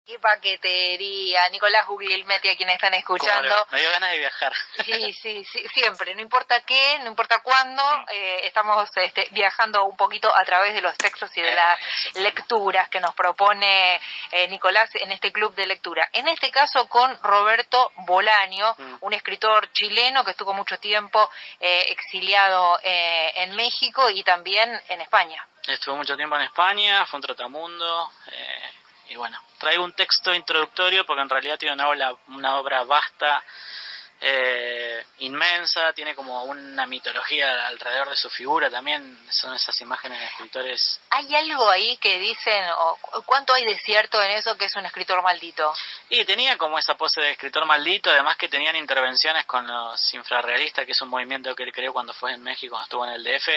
Qué paquetería, Nicolás Guglielmetti, a quienes están escuchando. Me dio ganas de viajar. Sí, siempre, no importa qué, no importa cuándo, estamos viajando un poquito a través de los textos y de las lecturas que nos propone Nicolás en este club de lectura. En este caso con Roberto Bolaño, un escritor chileno que estuvo mucho tiempo exiliado en México y también en España. Estuvo mucho tiempo en España, fue un trotamundo, y bueno, traigo un texto introductorio porque en realidad tiene una obra vasta, inmensa, tiene como una mitología alrededor de su figura también, son esas imágenes de escritores. ¿Hay algo ahí que dicen, o cuánto hay de cierto en eso que es un escritor maldito? Y tenía como esa pose de escritor maldito, además que tenían intervenciones con los infrarrealistas, que es un movimiento que él creó cuando fue en México, cuando estuvo en el DF,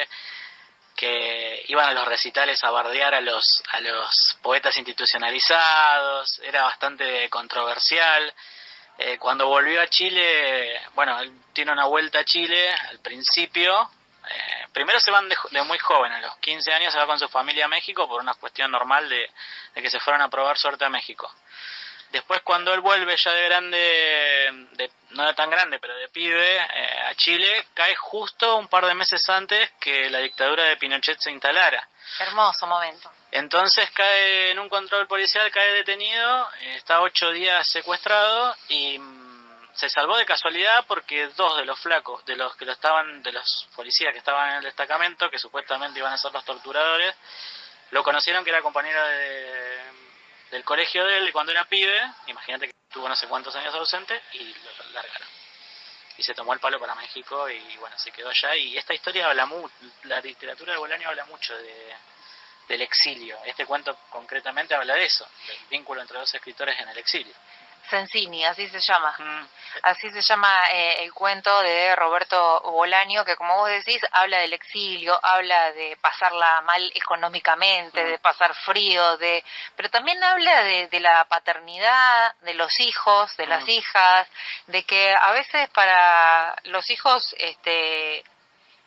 que iban a los recitales a bardear a los poetas institucionalizados, era bastante controversial. Cuando volvió a Chile, bueno, él tiene una vuelta a Chile al principio. Primero se van de muy joven, a los 15 años se va con su familia a México por una cuestión normal de que se fueron a probar suerte a México. Después cuando él vuelve ya de grande, no era tan grande, pero de pibe, a Chile, cae justo un par de meses antes que la dictadura de Pinochet se instalara. Hermoso momento. Entonces cae en un control policial, cae detenido, está 8 días secuestrado y se salvó de casualidad porque dos de los flacos, de los policías que estaban en el destacamento, que supuestamente iban a ser los torturadores, lo conocieron que era compañero del colegio de él cuando era pibe, imagínate que tuvo no sé cuántos años ausente, y lo largaron. Y se tomó el palo para México y bueno, se quedó allá. Y esta historia habla mucho, la literatura de Bolaño habla mucho del exilio. Este cuento concretamente habla de eso, del vínculo entre dos escritores en el exilio. Sensini, así se llama. Así se llama el cuento de Roberto Bolaño, que como vos decís, habla del exilio, habla de pasarla mal económicamente, de pasar frío, pero también habla de la paternidad, de los hijos, de las hijas, de que a veces para los hijos,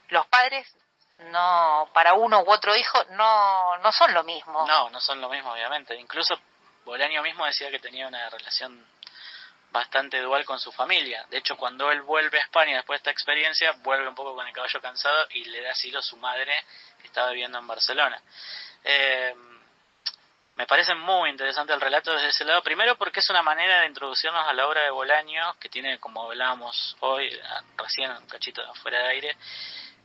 los padres no, para uno u otro hijo no son lo mismo. No son lo mismo, obviamente. Incluso Bolaño mismo decía que tenía una relación bastante dual con su familia. De hecho, cuando él vuelve a España después de esta experiencia, vuelve un poco con el caballo cansado y le da asilo a su madre, que estaba viviendo en Barcelona. Me parece muy interesante el relato desde ese lado, primero porque es una manera de introducirnos a la obra de Bolaño, que tiene, como hablábamos hoy, recién un cachito fuera de aire,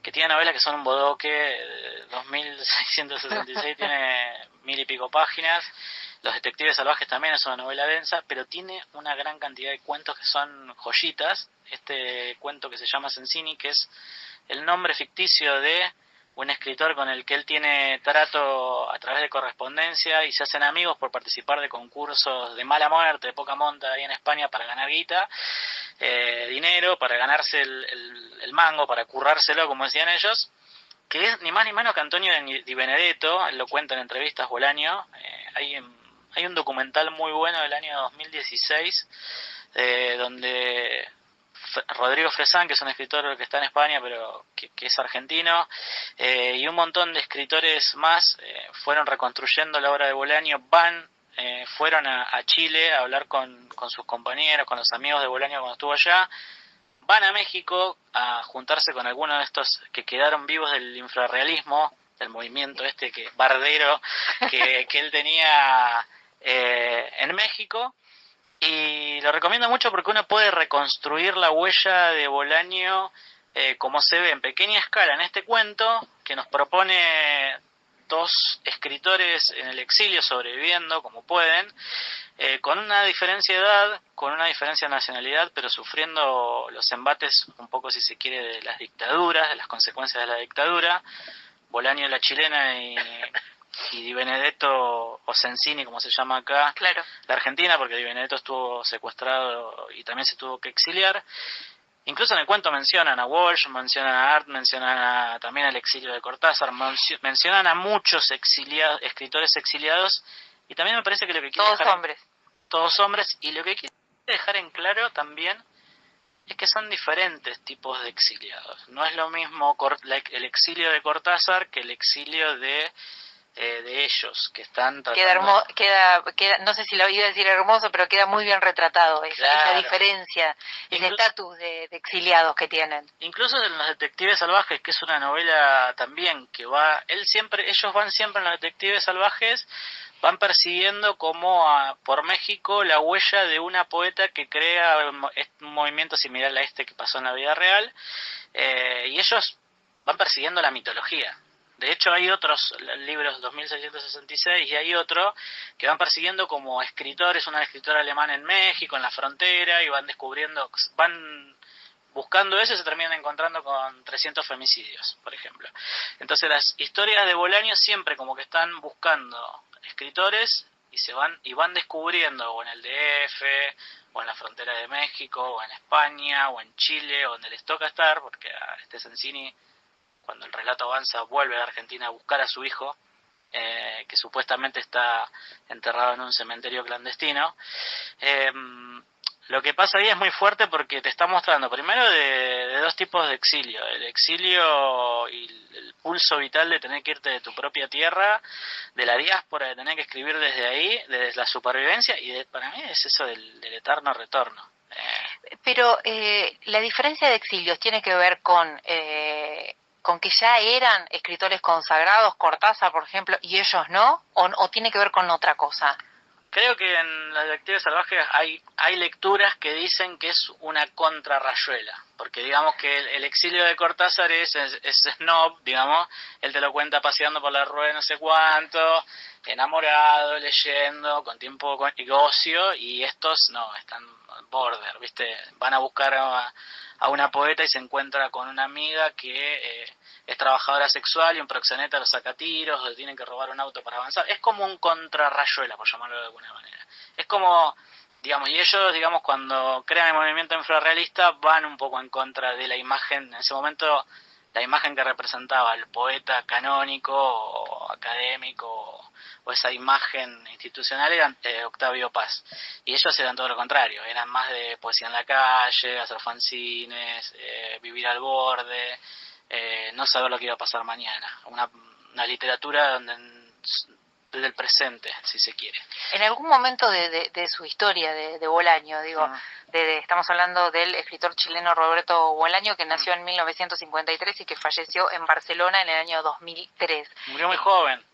que tiene novelas que son un bodoque, 2666 tiene 1000 y pico páginas. Los Detectives Salvajes también es una novela densa, pero tiene una gran cantidad de cuentos que son joyitas. Este cuento que se llama Sensini, que es el nombre ficticio de un escritor con el que él tiene trato a través de correspondencia y se hacen amigos por participar de concursos de mala muerte, de poca monta ahí en España para ganar guita, dinero, para ganarse el mango, para currárselo, como decían ellos, que es ni más ni menos que Antonio Di Benedetto. Él lo cuenta en entrevistas Bolaño. Hay un documental muy bueno del año 2016, donde Rodrigo Fresán, que es un escritor que está en España, pero que es argentino, y un montón de escritores más fueron reconstruyendo la obra de Bolaño, fueron a Chile a hablar con sus compañeros, con los amigos de Bolaño cuando estuvo allá, van a México a juntarse con algunos de estos que quedaron vivos del infrarrealismo, del movimiento que bardero que él tenía en México, y lo recomiendo mucho porque uno puede reconstruir la huella de Bolaño como se ve en pequeña escala en este cuento que nos propone dos escritores en el exilio sobreviviendo como pueden, con una diferencia de edad, con una diferencia de nacionalidad, pero sufriendo los embates un poco, si se quiere, de las dictaduras, de las consecuencias de la dictadura. Bolaño la chilena y Di Benedetto, o Sensini como se llama acá, claro, la Argentina, porque Di Benedetto estuvo secuestrado y también se tuvo que exiliar. Incluso en el cuento mencionan a Walsh, mencionan a Art, mencionan también al exilio de Cortázar, mencionan a muchos escritores exiliados, y también me parece que lo que quiere todos hombres, y lo que quiere dejar en claro también es que son diferentes tipos de exiliados. No es lo mismo el exilio de Cortázar que el exilio de de ellos, que están queda, no sé si lo iba a decir hermoso, pero queda muy bien retratado esa diferencia, ese estatus de exiliados que tienen. Incluso en Los Detectives Salvajes, que es una novela también que ellos van siempre en Los Detectives Salvajes, van persiguiendo por México la huella de una poeta que crea un movimiento similar a este que pasó en la vida real, y ellos van persiguiendo la mitología. De hecho, hay otros libros, 2666, y hay otro que van persiguiendo como escritores, una escritora alemana en México, en la frontera, y van buscando eso y se terminan encontrando con 300 femicidios, por ejemplo. Entonces las historias de Bolaño siempre como que están buscando escritores y van descubriendo o en el DF, o en la frontera de México, o en España, o en Chile, o donde les toca estar, porque a Sensini, cuando el relato avanza, vuelve a Argentina a buscar a su hijo, que supuestamente está enterrado en un cementerio clandestino. Lo que pasa ahí es muy fuerte porque te está mostrando primero de dos tipos de exilio: el exilio y el pulso vital de tener que irte de tu propia tierra, de la diáspora, de tener que escribir desde ahí, desde la supervivencia, y para mí es eso del eterno retorno. Pero la diferencia de exilios tiene que ver con que ya eran escritores consagrados, Cortázar, por ejemplo, y ellos no, o tiene que ver con otra cosa. Creo que en Los Detectives Salvajes hay lecturas que dicen que es una contrarrayuela, porque digamos que el exilio de Cortázar es snob, digamos, él te lo cuenta paseando por la rueda no sé cuánto, enamorado, leyendo, con tiempo y ocio, y estos no, están border, ¿viste? Van a buscar a una poeta y se encuentra con una amiga que es trabajadora sexual y un proxeneta los saca tiros, o tienen que robar un auto para avanzar. Es como un contrarrayuela, por llamarlo de alguna manera. Es como, digamos, y ellos, digamos, cuando crean el movimiento infrarrealista, van un poco en contra de la imagen, en ese momento, la imagen que representaba el poeta canónico o académico, o esa imagen institucional, era Octavio Paz. Y ellos eran todo lo contrario, eran más de poesía en la calle, hacer fanzines, vivir al borde, no saber lo que iba a pasar mañana. Una literatura desde el presente, si se quiere. En algún momento de su historia de Bolaño, digo, estamos hablando del escritor chileno Roberto Bolaño, que nació en 1953 y que falleció en Barcelona en el año 2003. Murió muy joven.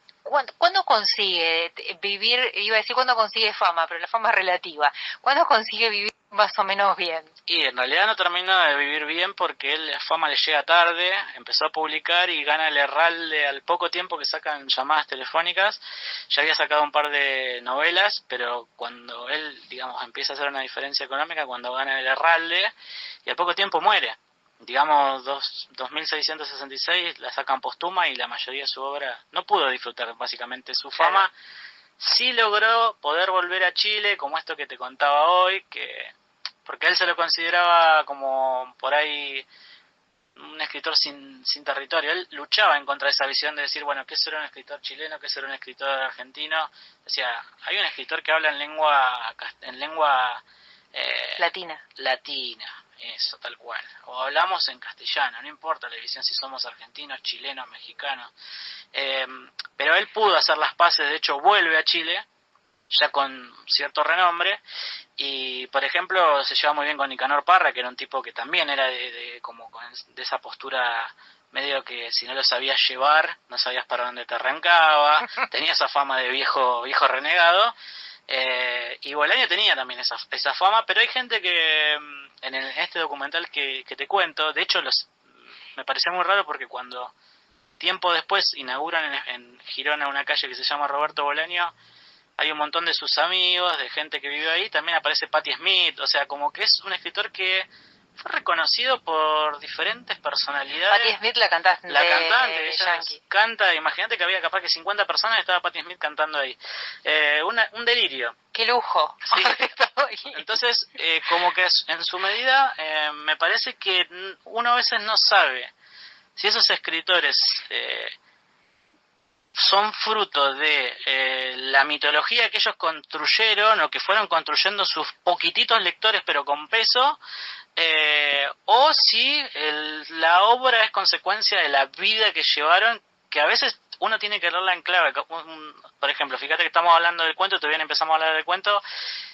¿Cuándo consigue vivir? Iba a decir cuándo consigue fama, pero la fama es relativa. ¿Cuándo consigue vivir más o menos bien? Y en realidad no termina de vivir bien porque la fama le llega tarde, empezó a publicar y gana el Herralde al poco tiempo que sacan llamadas telefónicas. Ya había sacado un par de novelas, pero cuando él, digamos, empieza a hacer una diferencia económica, cuando gana el Herralde, y al poco tiempo muere. Digamos, 2666 la sacan póstuma y la mayoría de su obra no pudo disfrutar básicamente su fama. Sí logró poder volver a Chile, como esto que te contaba hoy, porque él se lo consideraba como por ahí un escritor sin territorio. Él luchaba en contra de esa visión de decir, bueno, ¿qué será un escritor chileno? ¿Qué será un escritor argentino? Decía, hay un escritor que habla en lengua latina, eso, tal cual. O hablamos en castellano, no importa la división si somos argentinos, chilenos, mexicanos. Pero él pudo hacer las paces, de hecho vuelve a Chile, ya con cierto renombre, y por ejemplo se lleva muy bien con Nicanor Parra, que era un tipo que también era de esa postura medio que si no lo sabías llevar, no sabías para dónde te arrancaba, tenía esa fama de viejo renegado. Y Bolaño tenía también esa fama, pero hay gente que en este documental que te cuento, de hecho me pareció muy raro porque cuando tiempo después inauguran en Girona una calle que se llama Roberto Bolaño, hay un montón de sus amigos, de gente que vive ahí, también aparece Patti Smith, o sea, como que es un escritor que fue reconocido por diferentes personalidades. Patti Smith, la cantante, ella canta, imagínate que había capaz que 50 personas y estaba Patti Smith cantando ahí. Un delirio. ¡Qué lujo! Sí. Entonces, como que en su medida, me parece que uno a veces no sabe si esos escritores son fruto de la mitología que ellos construyeron o que fueron construyendo sus poquititos lectores pero con peso, o si la obra es consecuencia de la vida que llevaron, que a veces uno tiene que leerla en clave. Por ejemplo, fíjate que estamos hablando del cuento, todavía empezamos a hablar del cuento,